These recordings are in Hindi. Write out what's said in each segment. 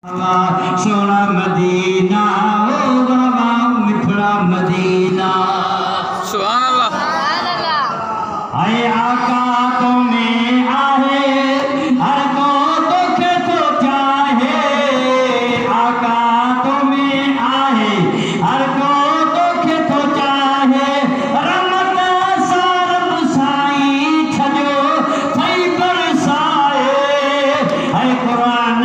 सोना मदीना ओ बाबा मिठड़ा मदीना सुभान अल्लाह। आए आका तुम्हें आहे हर को दुख तो चाहे आका तुम्हें आहे हर को दुख तो चाहे रहमत सारब साई छजो थई बरसाए है कुरान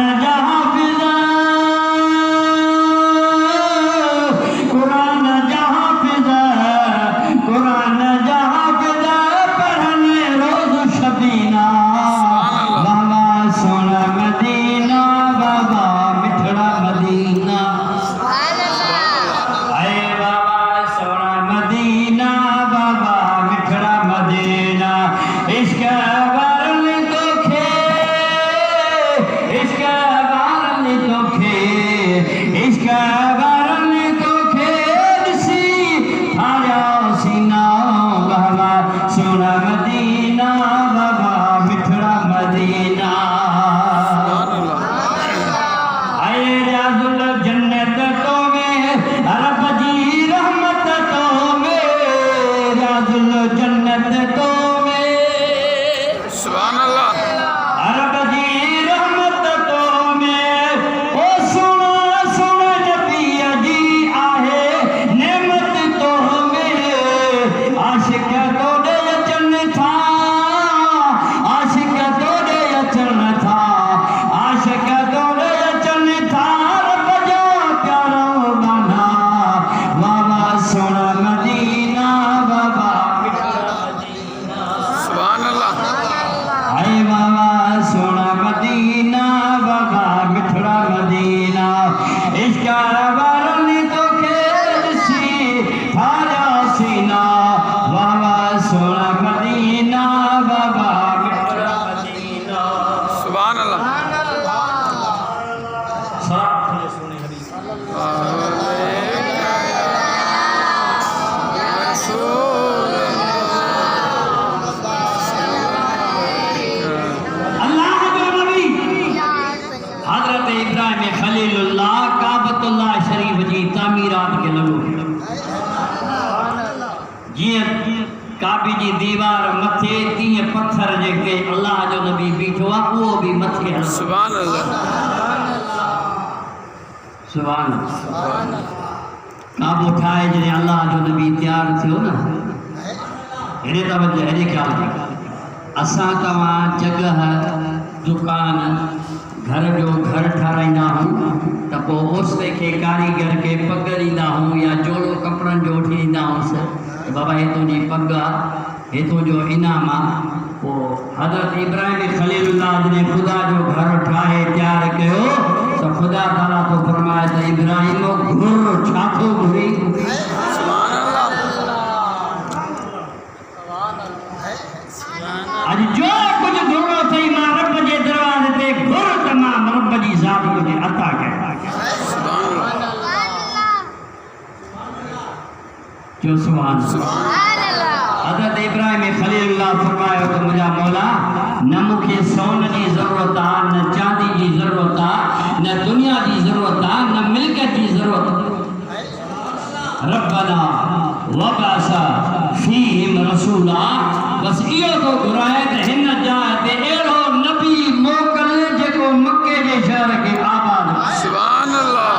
काबी जी दीवार मथे तीअं पत्थर जेके अल्लाह जो नबी बीठो आहे उहो बि मथे हलंदो। सुभान अल्लाह सुभान अल्लाह। काबो ठाहे जॾहिं अल्लाह जो नबी तयारु थियो न हेॾे तवजो हेॾे ख़्याल कयो असां तव्हां जॻह दुकान घर जो घर ठाराईंदा आहियूं त पोइ ओसरे खे कारीगर खे पग ॾींदा आहियूं या जोड़ो कपिड़नि जो वठी ॾींदा आहियूं बाबा हे तुंहिंजी पग आहे हे तुंहिंजो इनाम आहे। पोइ हज़रत इब्राहिम ख़लीलुल्लाह जॾहिं ख़ुदा जो घर ठाहे तयारु कयो त ख़ुदा ताला तो फरमाए त इब्राहिम घुर छा थो घुरी अॼु जो कुझु घुरो अथई मां रब जे दरवाज़े ते घुर त मां रब जी ज़ात तुंहिंजे अता कया जो सुभान हज़रत इब्राहिम ख़लीलुल्लाह फरमायो त मुंहिंजा मौला न मूंखे सोन जी ज़रूरत आहे न चांदी जी ज़रूरत आहे न दुनिया जी ज़रूरत आहे न मिल्कियत जी ज़रूरत रब्बना वबअस फीहिम रसूला बस इहो तो घुराए त हिन जाइ ते अहिड़ो नबी मोकिल जेको मके जे शहर खे आबाद सुभान अल्लाह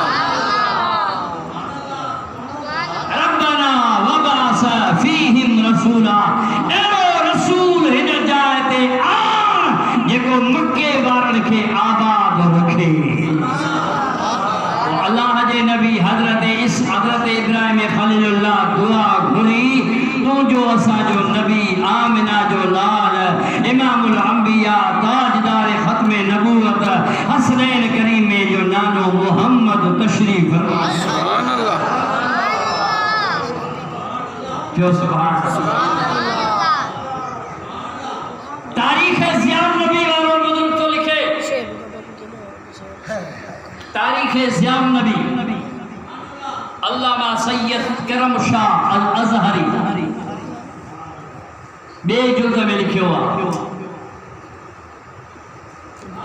फीहिम रसूला एड़ो रसूल हिन जाइ ते आ जेको मक्के वारनि खे आबाद रखे। अल्लाह जे नबी हज़रत इब्राहिम ख़लीलुल्लाह दुआ घुरी तुंहिंजो असांजो नबी आमिना जो लाल इमामुल अंबिया ताजदार ख़त्म नबूवत हसनैन करीम जो नानो मोहम्मद तशरीफ सुभान अल्लाह जो सुभान तारीख ज़ियाम नबी वालों बुजुर्ग तो लिखे तारीख ज़ियाम नबी अल्लामा सैयद करम शाह अल अज़हरी बे जुल्द में लिखियो आहे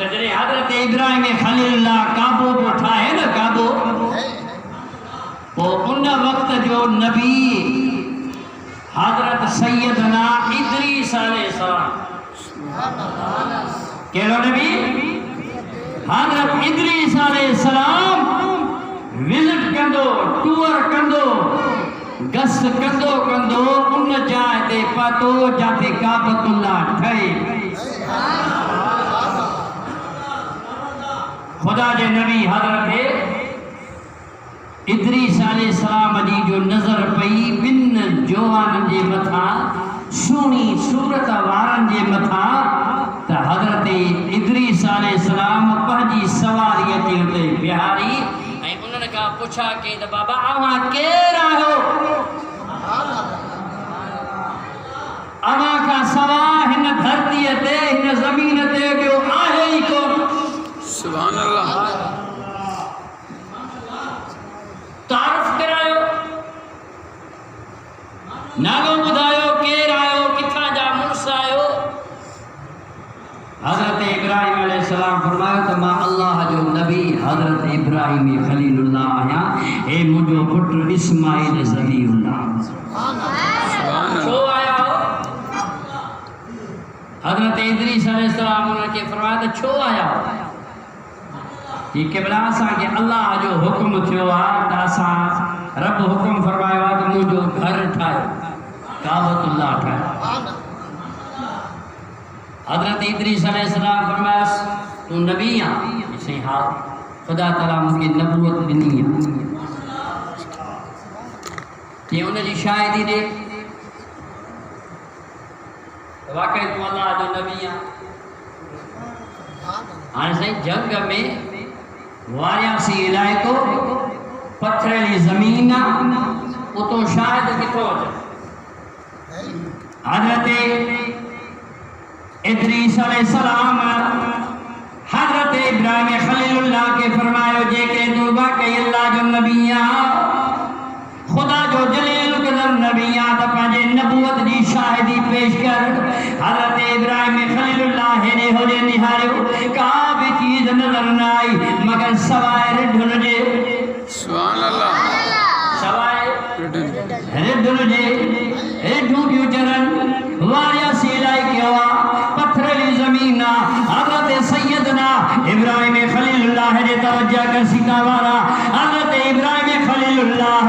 तो जॾहिं हज़रत इब्राहिम ख़लीलुल्लाह काबो को ठाहे न काबो पोइ उन वक़्त जो नबी हज़रत सैयदना इदरीस अलैहिस्सलाम कहिड़ो नबी हज़रत इदरीस अलैहिस्सलाम विज़िट कंदो टूर कंदो गस्त कंदो कंदो उन जाइ ते पतो जिते काबतुल्लाह ठहे खुदा जे नबी हज़रत इदरीस अलैहिस्सलाम जी जो नज़र पई बिन जवाननि जे मथां सुहिणी सूरत वारनि जे मथां त हज़रत इदरीस अलैहिस्सलाम पंहिंजी सवारीअ ते उते बिहारी ऐं उन्हनि खां पुछा कई त बाबा अव्हां केरु आहियो अव्हां खां सवाइ हिन धरतीअ ते हिन ज़मीन ते ॿियो आहे ई कोन सुभान अल्लाह तारीफ़ करायो नालो ॿुधायो केरु आहियो किथां जा मुड़ुस आहियो हज़रत इब्राहिम अलैहिस्सलाम फरमायो त मां अल्लाह जो नबी हज़रत इब्राहिम ख़लीलुल्लाह आहियां हे मुंहिंजो पुटु इस्माइल ज़बीहुल्लाह छो आया हो हज़रत इदरीस अलैहिस्सलाम उन्हनि खे फरमायो त छो आया हो ये केवल असांखे अल्लाह जो हुक्म थियो आहे त असां रब हुक्म फरमायो आहे त मुंहिंजो घर ठाहियो काबतुल्लाह ठाहियो हज़रत इदरीस अलैहिस्सलाम फरमायसि तूं नबी आहीं साईं हा ख़ुदा ताला मूंखे नबूवत ॾिनी आहे तीअं उनजी शाहिदी ॾे वाक़ई तूं अल्लाह जो नबी आहे हाणे साईं जंग में वारियासी इलाइक़ो पथरीली ज़मीन उतो शायद किथो अचे हज़रत इदरीस अलैहिस्सलाम हज़रत इब्राहिम ख़लीलुल्लाह के फरमायो जेके तू वाकई अल्लाह जो नबी आहे खुदा जो जलील क़दर नबी आहे त पंहिंजे नबूवत जी शाहिदी पेश कर हज़रत इब्राहिम ख़लीलुल्लाह हेॾे होॾे निहारियो का भी चीज़ नज़र न आई मगर सवाइ रिढुनि जे सुभान अल्लाह सवाइ रिढुनि जे रिढूं थियूं चरनि वारियासी इलाइक़ो आहे पथरीली ज़मीन आहे हज़रत सैयदना इब्राहिम ख़लीलुल्लाह जे तवज्जो कर सीता वारा हज़रत इब्राहिम ख़लीलुल्लाह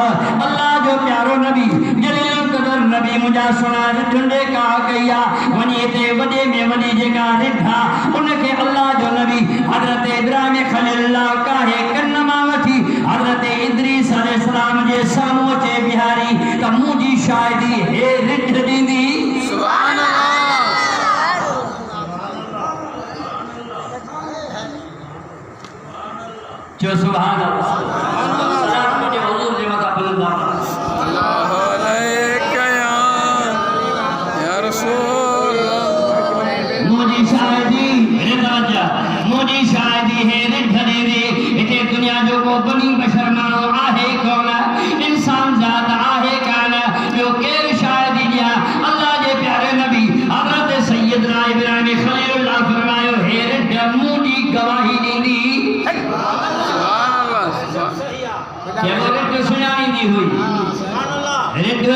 अल्लाह जो प्यारो नबी जलील क़दर नबी मुंहिंजा सुना रिढुनि का कई आहे वञी हिते वॾे में वॾी जेका रिढा उनखे अल्लाह जो नबी हज़रत इब्राहिम ख़लीलुल्लाह काहे कन मां वठी हज़रत इदरीस अलैहिस्सलाम जे साम्हूं अचे बिहारी त मुंहिंजी शाहिदी हे रिढ ॾींदी सुभान अल्लाह जो सुभान अल्लाह सलाम मुझे हुजूर जे मथा बुलंद अल्लाह अलैका या रसूल मुझी शाहिदी रिदाजा मुझी शाहिदी है रिधने दे इते दुनिया जो को बनी बशर मानो आहे कौन इंसान जात आहे कान जो केर शाहिदी दिया अल्लाह जे प्यारे नबी हज़रत सैयदना इब्राहिम ख़लीलुल्लाह फरमायो हे रिध मुझी गवाही दींदी क्या रिध सुनानी दी हुई रिध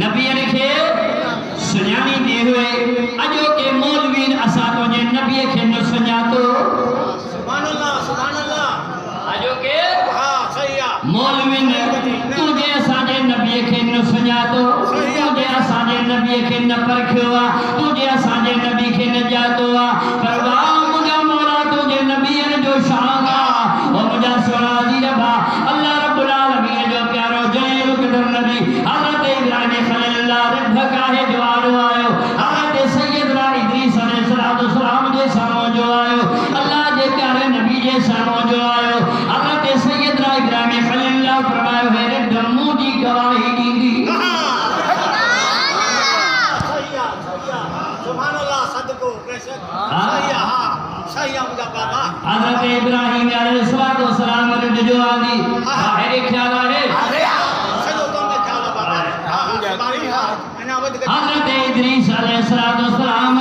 नबी के सुनानी दी हुए अजो के मौलवीन असा तो जे नबी के न सुनातो सुभान अल्लाह अजो के हां सही है मौलवीन तुझे असा जे नबी के न सुनातो तुझे असा जे नबी के न परखियो तुझे असा जे नबी के न जातो परवाह मुझा मौला तुझे नबी जो शान ओ मुझा सोना दी रबा अल्लाह रब्बुल आलमीन जो प्यारो जलील क़दर नबी हज़रत इब्राहिम ख़लीलुल्लाह रिध काहे जो आयो हज़रत सैयदना इदरीस अलैहिस्सलाम जे साम्हूं जो आयो अल्लाह जे प्यारे नबी जे साम्हूं जो आयो हज़रत सैयदना इब्राहिम ख़लीलुल्लाह फरमायो है रिध मुंहिंजी गवाही ॾींदी सुभान अल्लाह सदको बेशक सही है हां सही है मुझा बाबा हज़रत इब्राहिम अलैहिस्सलाम रिध जो आदी है ख्याल है सजो तो में ख्याल बाबा हां हमारी हां अना वद हज़रत इदरीस अलैहिस्सलाम